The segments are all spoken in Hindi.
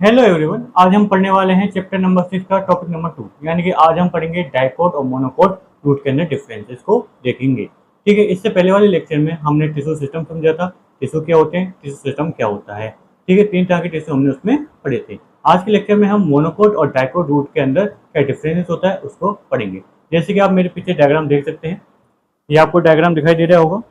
हेलो एवरीवन, आज हम पढ़ने वाले हैं चैप्टर नंबर 6 का टॉपिक नंबर 2। यानी कि आज हम पढ़ेंगे डाइकोट और मोनोकोट रूट के अंदर डिफरेंसेस को देखेंगे। ठीक है, इससे पहले वाले लेक्चर में हमने टिश्यू सिस्टम समझा था। टिश्यू क्या होते हैं, टिश्यू सिस्टम क्या होता है। ठीक है, 3 तरह के टिश्यू हमने उसमें पढ़े थे। आज के लेक्चर में हम मोनोकोट और डाइकोट रूट के अंदर क्या डिफरेंसेस होता है उसको पढ़ेंगे। जैसे कि आप मेरे पीछे डायग्राम देख सकते हैं, ये आपको डायग्राम दिखाई दे रहा होगा।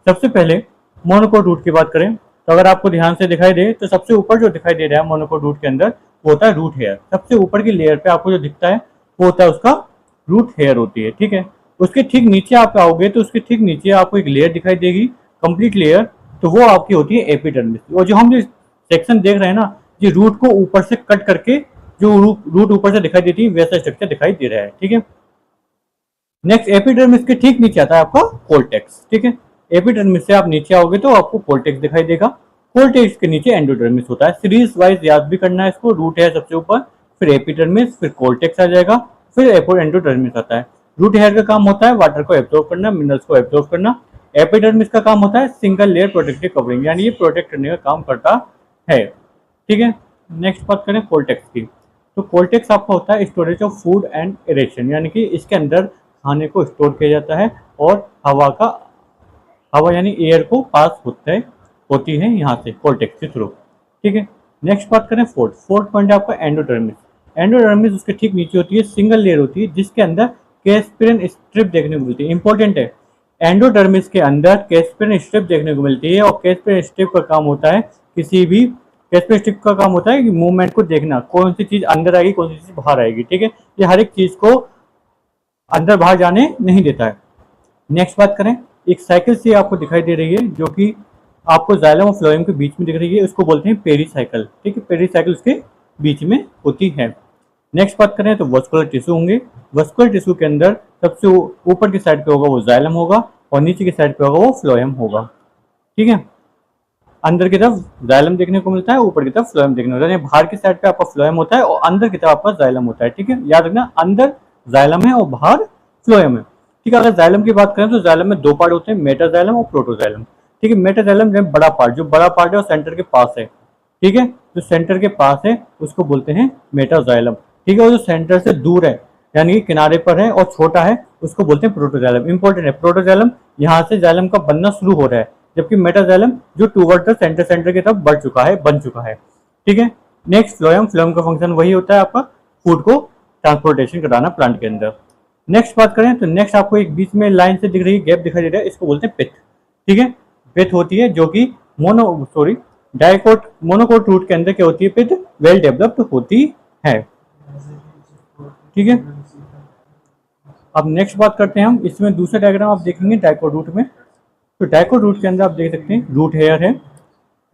सबसे पहले मोनोकोट रूट की बात करें तो अगर आपको ध्यान से दिखाई दे तो सबसे ऊपर जो दिखाई दे रहा है मोनोकोट रूट के अंदर वो होता है रूट हेयर। सबसे ऊपर की लेयर पे आपको जो दिखता है वो होता है उसका रूट हेयर होती है। ठीक है, उसके ठीक नीचे आप आओगे तो उसके ठीक नीचे आपको एक लेयर दिखाई देगी, कंप्लीट लेयर। तो वो आपकी होती है एपिडर्मिस। और जो हम जो सेक्शन देख रहे हैं ना, ये रूट को ऊपर से कट करके जो रूट ऊपर से दिखाई देती है वैसा स्ट्रक्चर दिखाई दे रहा है। ठीक है, नेक्स्ट एपिडर्मिस के ठीक नीचे आता है आपका कोल्टेक्स। ठीक है, एपिडर्मिस से आप नीचे आओगे तो आपको कोल्टेक्स दिखाई देगा। कोल्टेक्स के नीचे एंडोडर्मिस होता है। सीरीज वाइज याद भी करना है इसको। रूट है सबसे ऊपर, फिर एपिडर्मिस, फिर कोल्टेक्स आ जाएगा, फिर एंडोडर्मिस आता है। रूट हेयर का काम होता है वाटर को एब्जॉर्ब करना, मिनरल्स को एब्जॉर्ब करना। एपिडर्मिस का काम होता है सिंगल लेयर प्रोटेक्टिव कवरिंग, यानी ये प्रोटेक्ट करने का काम करता है। ठीक है, नेक्स्ट बात करें कोल्टेक्स की। तो कोल्टेक्स आपका होता है storage of food and aeration, यानी कि इसके अंदर खाने को स्टोर किया जाता है और हवा यानी एयर को पास होती है यहाँ से कोल्टेक्स के थ्रू। ठीक है, नेक्स्ट बात करें फोर्थ पॉइंट है आपका एंडोडर्मिस। एंडोडर्मिस उसके ठीक नीचे होती है, सिंगल लेयर होती है जिसके अंदर कैस्पिरन स्ट्रिप देखने को मिलती है। इंपॉर्टेंट है, एंडोडर्मिस के अंदर कैस्पिरन स्ट्रिप देखने को मिलती है। और कैस्पिरन स्ट्रिप का काम होता है कैस्पिरन स्ट्रिप का काम होता है कि मूवमेंट को देखना, कौन सी चीज अंदर आएगी कौन सी चीज बाहर आएगी। ठीक है, ये हर एक चीज को अंदर बाहर जाने नहीं देता है। नेक्स्ट बात करें, एक साइकिल सी आपको दिखाई दे रही है जो कि आपको जाइलम और फ्लोएम के बीच में दिख रही है, उसको बोलते हैं पेरीसाइकिल। ठीक है, पेरीसाइकिल उसके बीच में होती है। नेक्स्ट बात करें तो वस्कुलर टिश्यू होंगे। वस्कुलर टिश्यू के अंदर सबसे ऊपर की साइड पे होगा वो जाइलम होगा और नीचे की साइड पे होगा वो फ्लोएम होगा। ठीक है, अंदर की तरफ जाइलम देखने को मिलता है, ऊपर की तरफ फ्लोएम देखने को मिलता है। बाहर की साइड पे आपका फ्लोएम होता है और अंदर की तरफ आपका जाइलम होता है। ठीक है, याद रखना अंदर जाइलम है और बाहर फ्लोएम है। ठीक है, अगर जाइलम की बात करें तो जाइलम में 2 पार्ट होते हैं, मेटाजाइलम और प्रोटोजाइलम। ठीक है, मेटाजाइलम जो बड़ा पार्ट है वो सेंटर के पास है। ठीक है, जो सेंटर के पास है उसको बोलते हैं मेटाजाइलम। ठीक है, और जो सेंटर से दूर है यानी कि किनारे पर है और छोटा है उसको बोलते हैं प्रोटोजाइलम। इंपॉर्टेंट है, प्रोटोजाइलम यहाँ से जाइलम का बनना शुरू हो रहा है, जबकि मेटाजाइलम जो टूवर्ड द सेंटर की तरफ बन चुका है। ठीक है, नेक्स्ट फ्लोएम का फंक्शन वही होता है आपका फूड को ट्रांसपोर्टेशन कराना प्लांट के अंदर। नेक्स्ट बात करें तो नेक्स्ट आपको एक बीच में लाइन से दिख रही है, गैप दिखाई दे रहा है, इसको बोलते हैं पिथ। ठीक है, पिथ होती है जो कि मोनोकोट रूट के अंदर क्या होती है, पिथ वेल डेवलप्ड होती है। ठीक है, अब नेक्स्ट बात करते हैं हम, इसमें दूसरा डायग्राम आप देखेंगे डाइकोट रूट में। तो डाइकोट रूट के अंदर आप देख सकते हैं रूट हेयर है,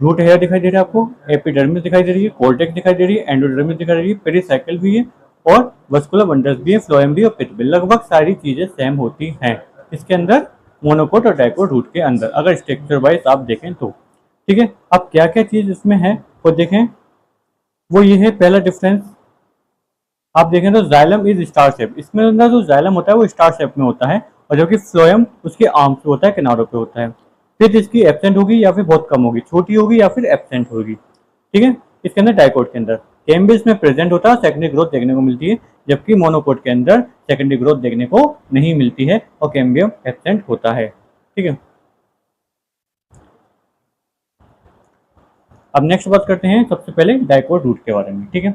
रूट हेयर दिखाई दे रहा है आपको, एपिडर्मिस दिखाई दे रही है, कोल्टेक्स दिखाई दे रही है, एंडोडर्मिस दिखाई दे रही है, पेरिसाइकिल भी है और वस्कुलर बंडल्स भी है, फ्लोएम भी और पिथ भी। लगभग सारी चीजें सेम होती हैं इसके अंदर मोनोकोट और डाइकोट रूट के अंदर, अगर स्ट्रक्चर वाइज आप देखें तो। ठीक है, अब क्या क्या चीज इसमें है वो देखें, वो ये है पहला डिफरेंस। आप देखें तो जाइलम इज स्टार शेप, इसमें अंदर जो जाइलम होता है वो स्टार शेप में होता है और जबकि फ्लोएम उसके आर्म पे होता है, किनारों पे होता है। फिर इसकी एब्सेंट होगी या फिर बहुत कम होगी, छोटी होगी या फिर एब्सेंट होगी। ठीक है, इसके अंदर डाइकोट के अंदर कैम्बियम में प्रेजेंट होता है, सेकेंडरी ग्रोथ देखने को मिलती है, जबकि मोनोकोट के अंदर सेकेंडरी ग्रोथ देखने को नहीं मिलती है और कैम्बियम एब्सेंट होता है। ठीक है, अब नेक्स्ट बात करते हैं सबसे पहले डाइकोट रूट के बारे में। ठीक है,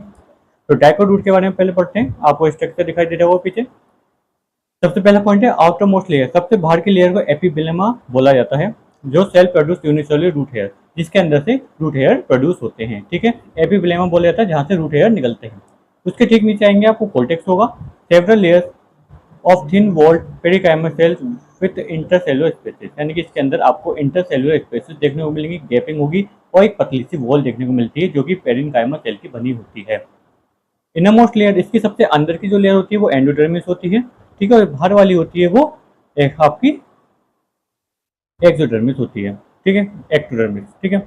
तो डाइकोट रूट के बारे में पहले पढ़ते हैं। आपको स्ट्रक्चर दिखाई दे रहा है वो पीछे। सबसे पहला पॉइंट है आउटर मोस्ट लेयर, सबसे बाहर की लेयर को एपिबिलेमा बोला जाता है, जो cell produce unicellular root hair, जिसके अंदर से रूट हेयर प्रोड्यूस होते हैं। ठीक है, एपिबिलेमा बोला जाता है जहाँ से रूट हेयर निकलते हैं। उसके ठीक नीचे आएंगे आपको कोल्टेक्स होगा, several layers of thin walled parenchymal cells with intercellular spaces, यानी कि इसके अंदर आपको इंटरसेलुलर स्पेसेस देखने को मिलेंगी, गैपिंग होगी और एक पतली सी वॉल देखने को मिलती है जो कि पेरिकाइमल सेल की बनी होती है। इनरमोस्ट लेयर, इसकी सबसे अंदर की जो लेयर होती है वो एंडोडर्मिस होती है। ठीक है, और बाहर वाली होती है वो एक आपकी एक्सोडर्मिस होती है। ठीक है, एक्टोडर्मिस। ठीक है,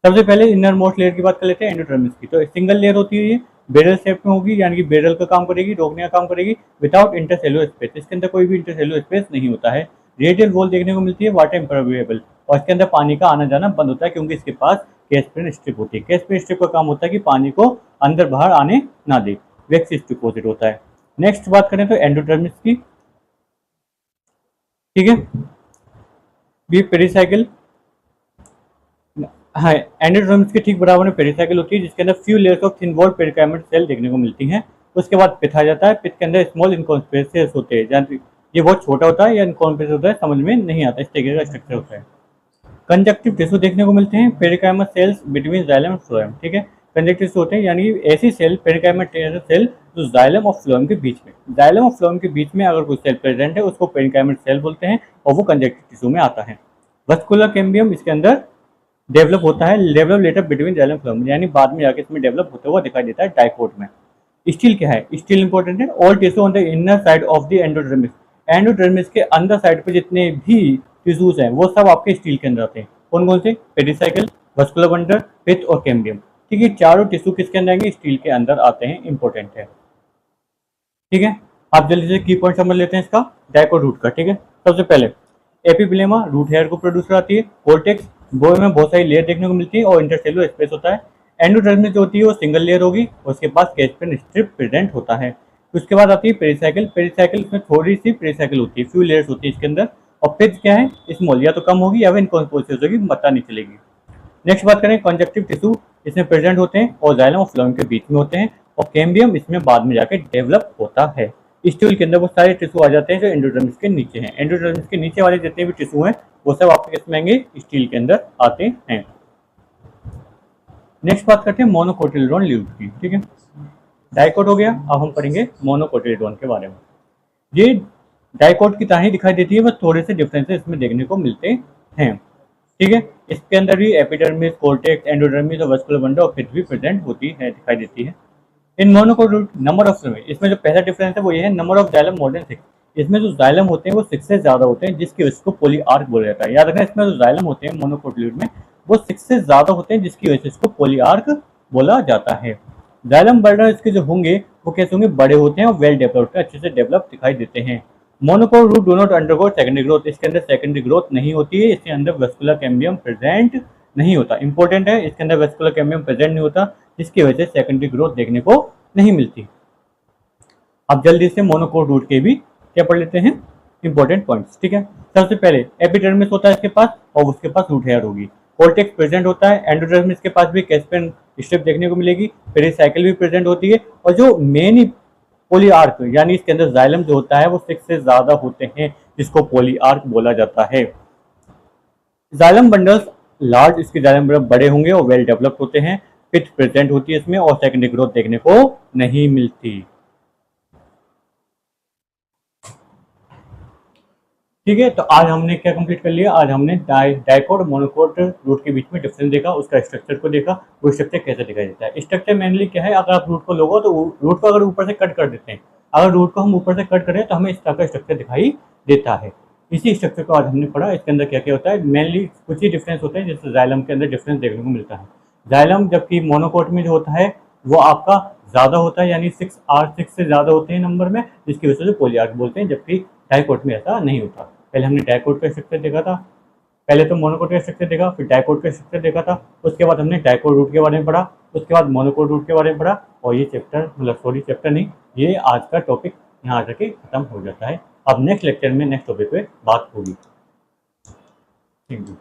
सबसे पहले इनर मोस्ट लेयर की बात कर लेते हैं एंडोडर्मिस की। तो सिंगल लेयर होती है, ये बेरल शेप में होगी, यानी कि बेरल का काम करेगी, रोकने का काम करेगी, विदाउट इंटरसेलुलर स्पेस, इसके अंदर कोई भी इंटरसेलुलर स्पेस नहीं होता है। रेडियल वॉल देखने को मिलती है, वाटर इम्पर्विएबल, और इसके अंदर पानी का आना जाना बंद होता है क्योंकि इसके पास कैस्पियन स्ट्रिप होती है। कैस्पियन स्ट्रिप का काम होता है कि पानी को अंदर बाहर आने ना दे, वैक्स स्ट्रिप ऑपोजिट होता है। नेक्स्ट बात करें तो एंडोडर्मिस की, ठीक है, बी पेरिसाइकिल, हाँ एंडोडर्मिस के ठीक बराबर में पेरिसाइकिल होती है जिसके अंदर few layers of thin wall parenchymal cell देखने को मिलती हैं। उसके बाद पिथ आ जाता है, पिथ के अंदर स्मॉल इनकॉन्स्पेसेस होते हैं, ये बहुत छोटा होता है या इनकॉन्स्पेस होता है समझ में नहीं आता, इस तरीके का स्ट्रक्चर होता है। कंजक्टिव टिश्यू देखने को मिलते हैं, पेरिकाइमल सेल्स बिटवीन जाइलम और फ्लोएम, ठीक है। कंजक्टिव टिश्यू होते हैं यानी ऐसी सेल, पेरिकाइमल सेल जो जाइलम और फ्लोएम के बीच में, जाइलम और फ्लोएम के बीच में अगर कोई सेल प्रेजेंट है उसको पेरिकाइमल सेल बोलते हैं और वो कंजक्टिव टिश्यू में आता है। वस्कुलर कैम्बियम इसके अंदर डेवलप होता है, develop later between xylem phloem, यानी बाद में जाके इसमें डेवलप होता हुआ दिखाई देता है डाइकोट में। स्टील क्या है, स्टील इंपॉर्टेंट है। All tissue on the inner side of the endodermis, endodermis के अंदर साइड पे जितने भी टिश्यूज हैं वो सब आपके स्टील के अंदर आते हैं। कौन कौन से, पेरिसाइकिल, वस्कुलर बंडल, पिथ और कैम्बियम, ठीक है। चारों टिश्यू किसके अंदर आएंगे, स्टील के अंदर आते हैं, इंपॉर्टेंट है, ठीक है। आप जल्दी से की पॉइंट समझ लेते हैं इसका, डाइकोट रूट का, ठीक है। सबसे पहले एपिब्लेमा रूट हेयर को प्रोड्यूस कराती है, कोर्टेक्स बोए में बहुत सारी लेयर देखने को मिलती है और इंटरसेलुलर स्पेस होता है। एंडोडर्मिस जो होती है वो सिंगल लेयर होगी, उसके पास कैस्पियन स्ट्रिप प्रेजेंट होता है। उसके बाद आती है पेरिसाइकिल, पेरिसाइकिल इसमें थोड़ी सी पेरिसाइकिल होती है, फ्यू लेयर्स होती है इसके अंदर। और पिथ क्या है, स्मॉल, या तो कम होगी या फिर इनकॉन्स्पेस होगी, पता नहीं चलेगी। नेक्स्ट बात करें कंजक्टिव टिश्यू, इसमें प्रेजेंट होते हैं और जाइलम और फ्लोएम के बीच में होते हैं और कैम्बियम इसमें बाद में जाके डेवलप होता है। स्टूल के अंदर वो सारे टिश्यू आ जाते हैं जो एंडोडर्मिस के नीचे हैं। एंडोडर्मिस के नीचे वाले जितने भी टिश्यू हैं वो सब आपके किसमें आएंगे, स्टील के अंदर आते हैं। नेक्स्ट बात करते हैं मोनोकोटिलेडोन लीव्स की, ठीक है। डाइकोट हो गया, अब हम पढ़ेंगे मोनोकोटिलेडोन के बारे में। ये डाइकोट की तरह ही दिखाई देती है, बस थोड़े से डिफरेंसेस इसमें देखने को मिलते हैं, ठीक है। इसके अंदर भी एपिडर्मिस, कोर्टेक्स, एंडोडर्मिस और वस्कुलर बंडल और पिथ भी प्रेजेंट होती है, दिखाई देती है। इन मोनोकोट नंबर ऑफ, इसमें जो पहला डिफरेंस है वो ये है, number of xylem more than 6। इसमें जो जाइलम होते हैं वो 6 से ज्यादा होते हैं, जिसकी वजह से इसको पॉलीआर्क बोला जाता है। याद रखना, इसमें जो जाइलम होते हैं मोनोकोटिलेडोन में वो 6 से ज्यादा होते हैं, जिसकी वजह से इसको पॉलीआर्क बोला जाता है। जाइलम बर्डर इसके जो होंगे वो कैसे होंगे, बड़े होते हैं और वेल डेवलप्ड, अच्छे से डेवलप दिखाई देते हैं। Monocot root do not undergo secondary growth, इसके अंदर सेकेंडरी ग्रोथ नहीं होती है, इसके अंदर वेस्कुलर कैम्बियम प्रेजेंट नहीं होता, इंपॉर्टेंट है, इसके अंदर वेस्कुलर कैम्बियम प्रेजेंट नहीं होता, जिसकी वजह से सेकेंडरी ग्रोथ देखने को नहीं मिलती। अब जल्दी से मोनोकोट रूट के भी क्या पढ़ लेते हैं, इंपॉर्टेंट पॉइंट्स, ठीक है। सबसे पहले एपिडर्मिस होता है इसके पास और उसके पास रूट हेयर होगी। कोर्टेक्स प्रेजेंट होता है, एंडोडर्मिस के पास भी कैस्पियन स्ट्रिप देखने को मिलेगी, पेरिसाइकिल भी प्रेजेंट होती है और जो मेन पॉलीआर्क यानी इसके अंदर जाइलम जो होता है वो 6 से ज्यादा होते हैं, जिसको पॉलीआर्क बोला जाता है। जाइलम बंडल्स लार्ज, इसके जाइलम बंडल बड़े होंगे और वेल डेवलप्ड होते हैं। पिथ प्रेजेंट होती है इसमें और सेकेंडरी ग्रोथ देखने को नहीं मिलती, ठीक है। तो आज हमने क्या कंप्लीट कर लिया, आज हमने डाइकोट और मोनोकोट रूट के बीच में डिफरेंस देखा, उसका स्ट्रक्चर को देखा, वो स्ट्रक्चर कैसे दिखाई देता है। स्ट्रक्चर मेनली क्या है, अगर आप रूट को लोगे तो रूट को अगर ऊपर से कट कर देते हैं, अगर रूट को हम ऊपर से कट करें तो हमें इस तरह का स्ट्रक्चर दिखाई देता है। इसी स्ट्रक्चर को आज हमने पढ़ा, इसके अंदर क्या क्या होता है, मेनली कुछ ही डिफरेंस होते हैं, जैसे जाइलम के अंदर डिफरेंस देखने को मिलता है। जाइलम जबकि मोनोकोट में जो होता है वो आपका ज्यादा होता है, यानी 6 से ज्यादा होते हैं नंबर में, जिसकी वजह से पॉलीआर्क बोलते हैं, जबकि डाइकोट में ऐसा नहीं होता। पहले हमने डाइकोट का स्ट्रक्चर देखा था, पहले तो मोनोकोट का स्ट्रक्चर देखा, फिर डाइकोट का स्ट्रक्चर देखा था, उसके बाद हमने डाइकोट रूट के बारे में पढ़ा, उसके बाद मोनोकोट रूट के बारे में पढ़ा, और ये चैप्टर मतलब सॉरी चैप्टर नहीं, ये आज का टॉपिक यहाँ आकर खत्म हो जाता है। अब नेक्स्ट लेक्चर में नेक्स्ट टॉपिक पे बात होगी। Thank you.